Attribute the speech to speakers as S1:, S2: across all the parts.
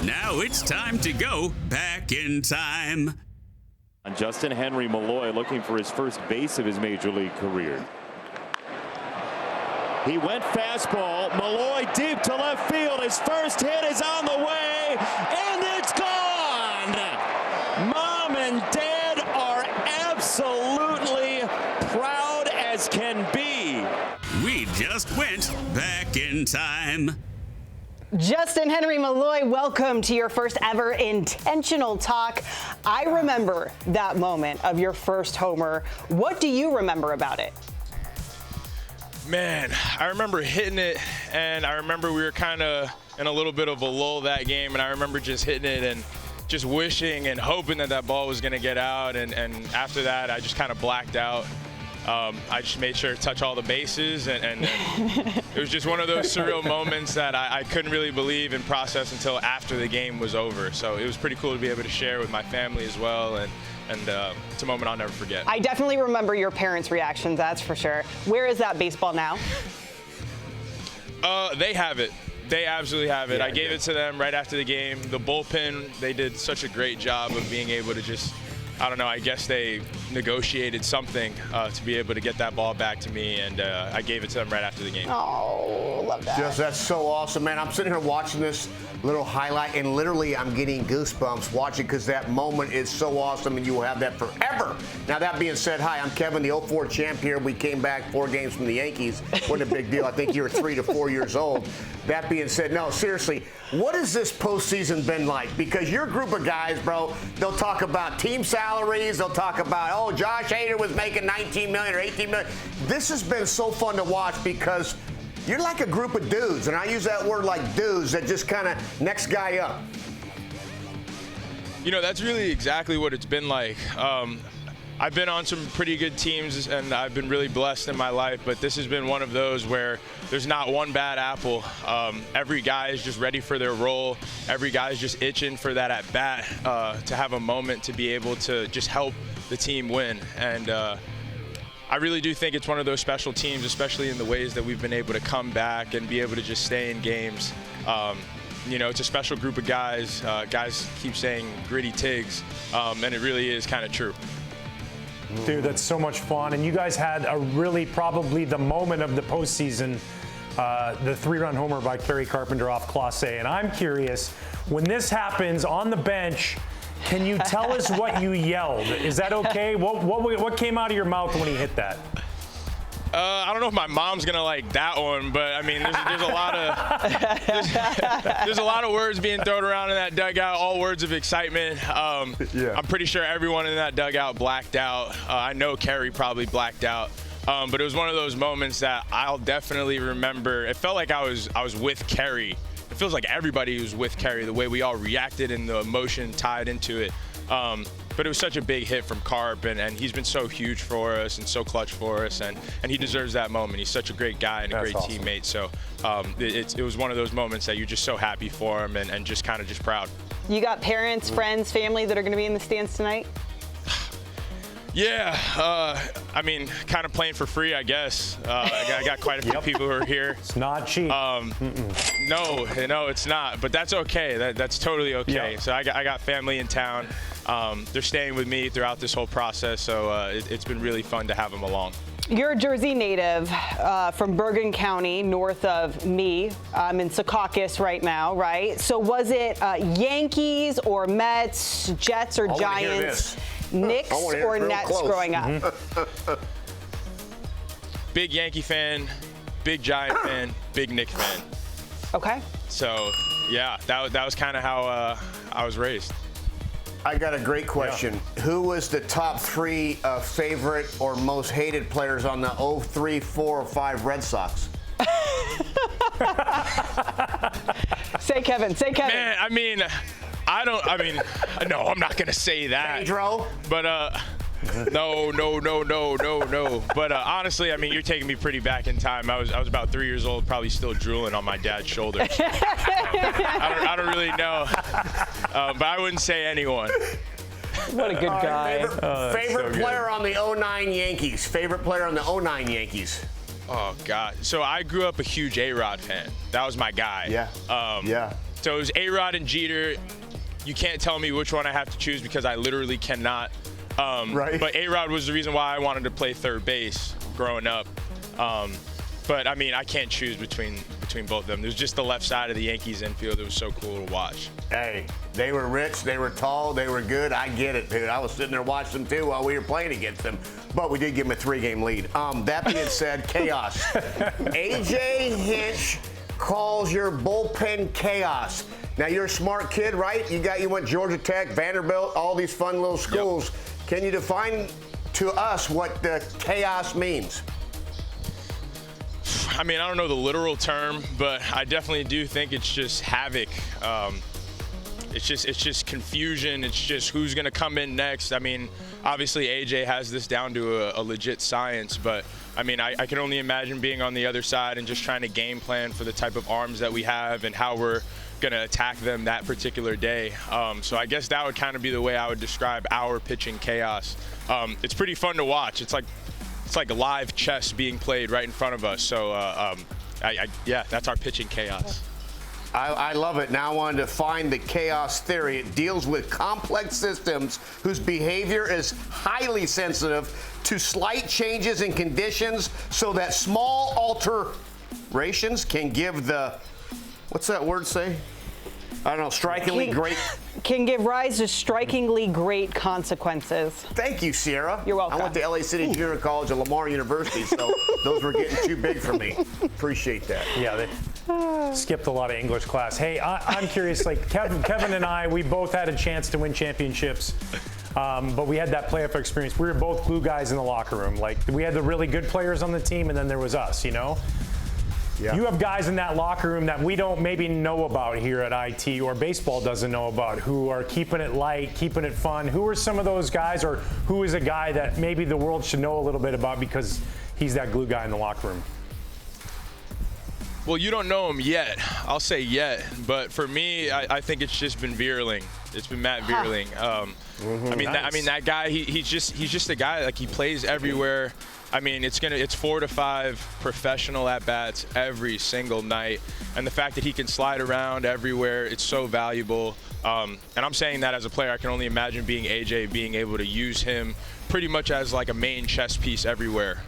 S1: Now it's time to go back in time.
S2: Justyn-Henry Malloy looking for his first base of his major league career. He went fastball. Malloy deep to left field. His first hit is on the way, and it's gone. Mom and Dad are absolutely proud as can be.
S1: We just went back in time.
S3: Justyn-Henry Malloy, welcome to your first ever intentional talk. I remember that moment of your first homer. What do you remember about it?
S4: Man, I remember hitting it, and I remember we were kind of in a little bit of a lull that game, and I remember just hitting it and just wishing and hoping that that ball was going to get out, and after that, I just kind of blacked out. I just made sure to touch all the bases, and it was just one of those surreal moments that I couldn't really believe and process until after the game was over. So it was pretty cool to be able to share with my family as well, and it's a moment I'll never forget.
S3: I definitely remember your parents' reactions, that's for sure. Where is that baseball now?
S4: They have it. They absolutely have it. I gave it to them right after the game. The bullpen, they did such a great job of being able to just, I don't know, I guess they negotiated something to be able to get that ball back to me, and I gave it to them right after the game.
S3: Oh, love that.
S5: Just, that's so awesome, man. I'm sitting here watching this little highlight, and literally I'm getting goosebumps watching because that moment is so awesome, and you will have that forever. Now, that being said, hi, I'm Kevin, the 04 champ here. We came back 4 games from the Yankees. What a big deal. I think you were 3 to 4 years old. That being said, no, seriously, what has this postseason been like? Because your group of guys, bro, they'll talk about team salaries. They'll talk about, oh, Josh Hader was making $19 million or $18 million. This has been so fun to watch because you're like a group of dudes, and I use that word like dudes that just kind of next guy up.
S4: You know, that's really exactly what it's been like. I've been on some pretty good teams, and I've been really blessed in my life, but this has been one of those where there's not one bad apple. Every guy is just ready for their role. Every guy is just itching for that at-bat to have a moment to be able to just help the team win. And I really do think it's one of those special teams, especially in the ways that we've been able to come back and be able to just stay in games. You know, it's a special group of guys. Guys keep saying gritty Tigs, and it really is kind of true.
S6: Dude, that's so much fun. And you guys had a really probably the moment of the postseason, the 3-run homer by Kerry Carpenter off Clase. And I'm curious, when this happens on the bench, can you tell us what you yelled? Is that okay? What came out of your mouth when he hit that?
S4: I don't know if my mom's gonna like that one, but I mean, there's a lot of words being thrown around in that dugout, all words of excitement. I'm pretty sure everyone in that dugout blacked out. I know Kerry probably blacked out, but it was one of those moments that I'll definitely remember. It felt like I was with Kerry. It feels like everybody was with Kerry, the way we all reacted and the emotion tied into it. But it was such a big hit from Carp, and he's been so huge for us and so clutch for us, and he deserves that moment. He's such a great guy and a great teammate. So it was one of those moments that you're just so happy for him and just kind of just proud.
S3: You got parents, friends, family that are going to be in the stands tonight?
S4: Yeah, I mean, kind of playing for free, I guess. I got quite a few people who are here.
S6: It's not cheap.
S4: No, it's not. But that's okay. That's totally okay. Yeah. So I got family in town. They're staying with me throughout this whole process, so it's been really fun to have them along.
S3: You're a Jersey native from Bergen County, north of me. I'm in Secaucus right now, right? So was it Yankees or Mets, Jets or Giants? Knicks or Nets growing up?
S4: Big Yankee fan, big Giant fan, big Knicks fan.
S3: Okay.
S4: So, yeah, that was kind of how I was raised.
S5: I got a great question. Yeah. Who was the top 3 favorite or most hated players on the 03, 4, or 5 Red Sox?
S3: Say Kevin.
S4: Man, no, I'm not going to say that.
S5: Pedro?
S4: But, no. But honestly, I mean, you're taking me pretty back in time. I was about 3 years old, probably still drooling on my dad's shoulders. I don't really know. But I wouldn't say anyone.
S3: What a good guy.
S5: Favorite player on the 09 Yankees. Favorite player on the 09 Yankees.
S4: Oh, God. So I grew up a huge A-Rod fan. That was my guy.
S5: Yeah.
S4: So it was A-Rod and Jeter. You can't tell me which one I have to choose because I literally cannot.
S5: Right.
S4: But A-Rod was the reason why I wanted to play third base growing up. But I mean, I can't choose between both of them. There's just the left side of the Yankees infield. It was so cool to watch.
S5: Hey, they were rich, they were tall, they were good. I get it, dude. I was sitting there watching them too while we were playing against them. But we did give them a 3-game lead. That being said, chaos. AJ Hinch calls your bullpen chaos. Now you're a smart kid, right? You went Georgia Tech, Vanderbilt, all these fun little schools. Yep. Can you define to us what the chaos means?
S4: I mean, I don't know the literal term, but I definitely do think it's just havoc. It's just confusion. It's just who's going to come in next. I mean, obviously AJ has this down to a legit science, but I mean, I can only imagine being on the other side and just trying to game plan for the type of arms that we have and how we're going to attack them that particular day. So I guess that would kind of be the way I would describe our pitching chaos. It's pretty fun to watch. It's like live chess being played right in front of us. So, yeah, that's our pitching chaos.
S5: I love it. Now I wanted to find the chaos theory. It deals with complex systems whose behavior is highly sensitive to slight changes in conditions so that small alterations can give the, what's that word say? I don't know, strikingly great.
S3: Can give rise to strikingly great consequences.
S5: Thank you, Sierra.
S3: You're welcome.
S5: I went to LA City Junior College at Lamar University, so those were getting too big for me. Appreciate that.
S6: Yeah, they skipped a lot of English class. Hey, I'm curious, like Kevin and I, we both had a chance to win championships. But we had that playoff experience. We were both glue guys in the locker room. Like, we had the really good players on the team, and then there was us, you know? Yeah. You have guys in that locker room that we don't maybe know about here at IT or baseball doesn't know about who are keeping it light, keeping it fun. Who are some of those guys, or who is a guy that maybe the world should know a little bit about because he's that glue guy in the locker room?
S4: Well, you don't know him yet. I'll say yet. But for me, I think it's just been Vierling. It's been Matt Vierling. I mean, that guy, he's just a guy, like, he plays everywhere. I mean, it's 4 to 5 professional at-bats every single night. And the fact that he can slide around everywhere, it's so valuable. And I'm saying that as a player. I can only imagine being AJ, being able to use him pretty much as like a main chess piece everywhere.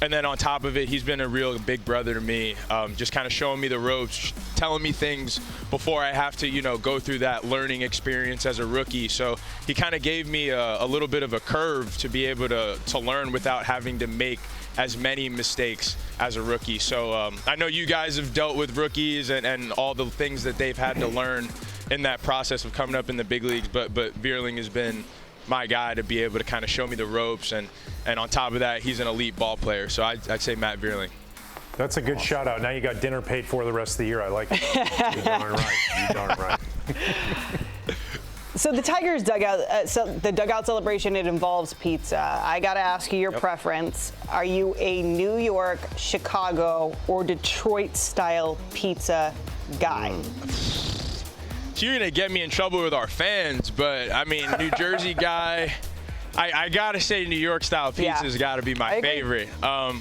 S4: And then on top of it, he's been a real big brother to me, just kind of showing me the ropes, telling me things before I have to, go through that learning experience as a rookie. So he kind of gave me a little bit of a curve to be able to learn without having to make as many mistakes as a rookie. So I know you guys have dealt with rookies and all the things that they've had to learn in that process of coming up in the big leagues, but Vierling has been my guy to be able to kind of show me the ropes, and on top of that, he's an elite ball player. So I'd say Matt Vierling.
S6: That's a good shout out. Now you got dinner paid for the rest of the year. I like it. You're darn right. You're darn right.
S3: So the Tigers dugout, the dugout celebration, it involves pizza. I got to ask you your preference. Are you a New York, Chicago, or Detroit style pizza guy?
S4: So you're going to get me in trouble with our fans, but I mean, New Jersey guy, I got to say New York style pizza has got to be my favorite. I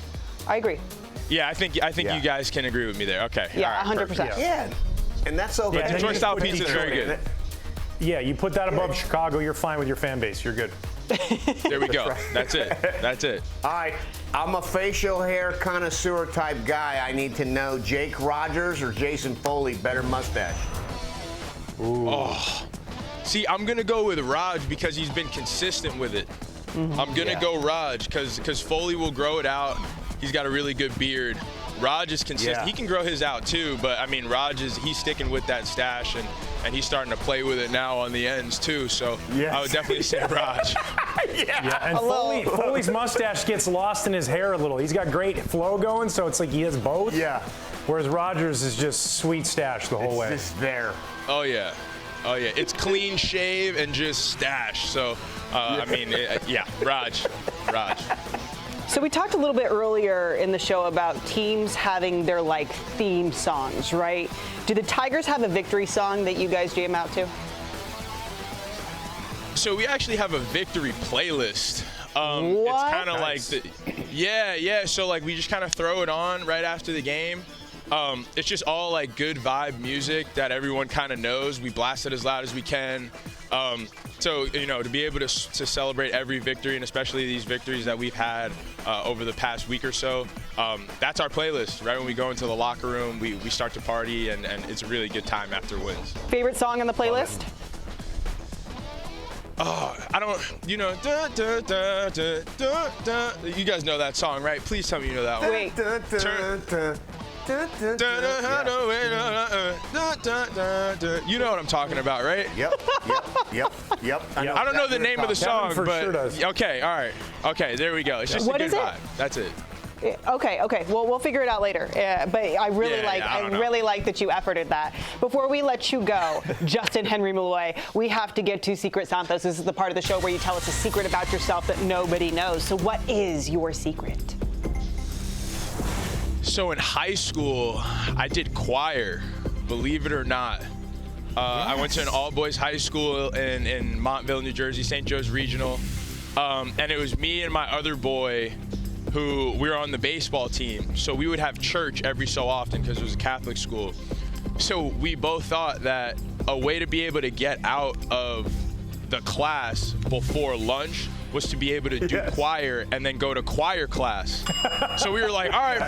S3: agree.
S4: Yeah, I think you guys can agree with me there. Okay.
S3: Yeah,
S4: all right,
S3: 100%.
S5: Yeah. And that's so good.
S4: Detroit style pizza is very good.
S6: Yeah, you put that above Chicago, you're fine with your fan base. You're good.
S4: There we go. That's it. That's it.
S5: All right. I'm a facial hair connoisseur type guy. I need to know Jake Rogers or Jason Foley, better mustache.
S6: Ooh.
S4: Oh. See, I'm going to go with Raj because he's been consistent with it. I'm going to go Raj because Foley will grow it out. He's got a really good beard. Raj is consistent. Yeah. He can grow his out too, but I mean, he's sticking with that stash, and he's starting to play with it now on the ends too. So I would definitely say Raj.
S6: And Foley's mustache gets lost in his hair a little. He's got great flow going, so it's like he has both.
S5: Yeah.
S6: Whereas Rogers is just sweet stash the whole way.
S5: It's just there.
S4: Oh yeah. Oh yeah. It's clean shave and just stash. So I mean, Raj.
S3: So we talked a little bit earlier in the show about teams having their theme songs, right? Do the Tigers have a victory song that you guys jam out to?
S4: So we actually have a victory playlist.
S3: What?
S4: It's kind of like So we just kind of throw it on right after the game. It's just all like good vibe music that everyone kind of knows. We blast it as loud as we can. So, you know, to be able to celebrate every victory, and especially these victories that we've had over the past week or so, that's our playlist. Right when we go into the locker room, we start to party, and it's a really good time after wins.
S3: Favorite song on the playlist?
S4: I don't, you know, you guys know that song, right? Please tell me you know that one.
S3: Wait.
S4: You know what I'm talking about, right?
S5: Yep.
S4: I don't know the name of the song,
S6: for
S4: but
S6: sure does.
S4: okay, all right. Okay, there we go. It's just
S3: What
S4: a good
S3: is it?
S4: vibe. That's it.
S3: Okay. Well, we'll figure it out later. But I really
S4: I don't know.
S3: really like that you efforted that. Before we let you go, Justyn-Henry Malloy, we have to get to Secret Santos. This is the part of the show where you tell us a secret about yourself that nobody knows. So what is your secret?
S4: So in high school, I did choir, believe it or not. I went to an all-boys high school in Montville, New Jersey, St. Joe's Regional. And it was me and my other boy who we were on the baseball team. So we would have church every so often because it was a Catholic school. So we both thought that a way to be able to get out of the class before lunch was to be able to do choir and then go to choir class. So we were like, all right,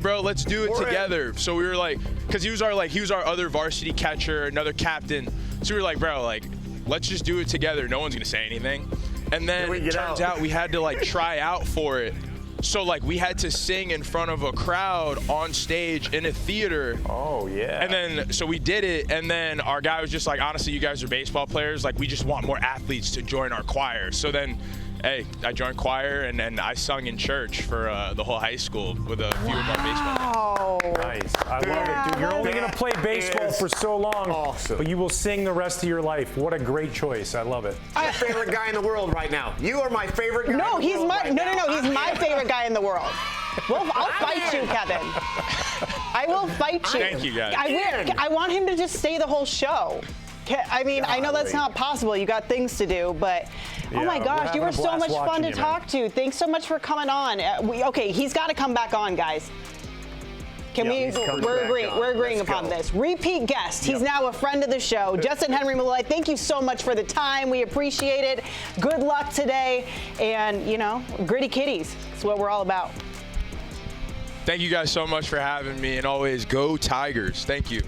S4: bro, let's do it together. So we were like, because he was our other varsity catcher, another captain. So we were like, bro, like, let's just do it together. No one's gonna say anything. And then it turns out we had to like try out for it. So like we had to sing in front of a crowd on stage in a theater.
S6: Oh yeah.
S4: And then so we did it, and then our guy was just like, honestly, you guys are baseball players. Like we just want more athletes to join our choir. So then, hey, I joined choir, and then I sung in church for the whole high school with a few of our baseball players.
S3: Oh.
S6: Nice. I love it, dude. You're only going to play baseball for so long, but you will sing the rest of your life. What a great choice. I love it.
S5: My favorite guy in the world right now. You are my favorite guy.
S3: No,
S5: in the
S3: he's
S5: world
S3: my
S5: right now.
S3: he's my favorite guy in the world. Well, I'll fight you, Kevin. I will fight you.
S4: Thank you, guys.
S3: I want him to just stay the whole show. I mean, I know that's not possible. You got things to do, but oh my gosh, you were so much fun to talk to. Thanks so much for coming on. Okay, he's got to come back on, guys. Can we? We're agreeing upon this. Repeat guest. He's now a friend of the show. Justyn-Henry Malloy, thank you so much for the time. We appreciate it. Good luck today, and you know, gritty kitties. That's what we're all about.
S4: Thank you guys so much for having me, and always go Tigers. Thank you.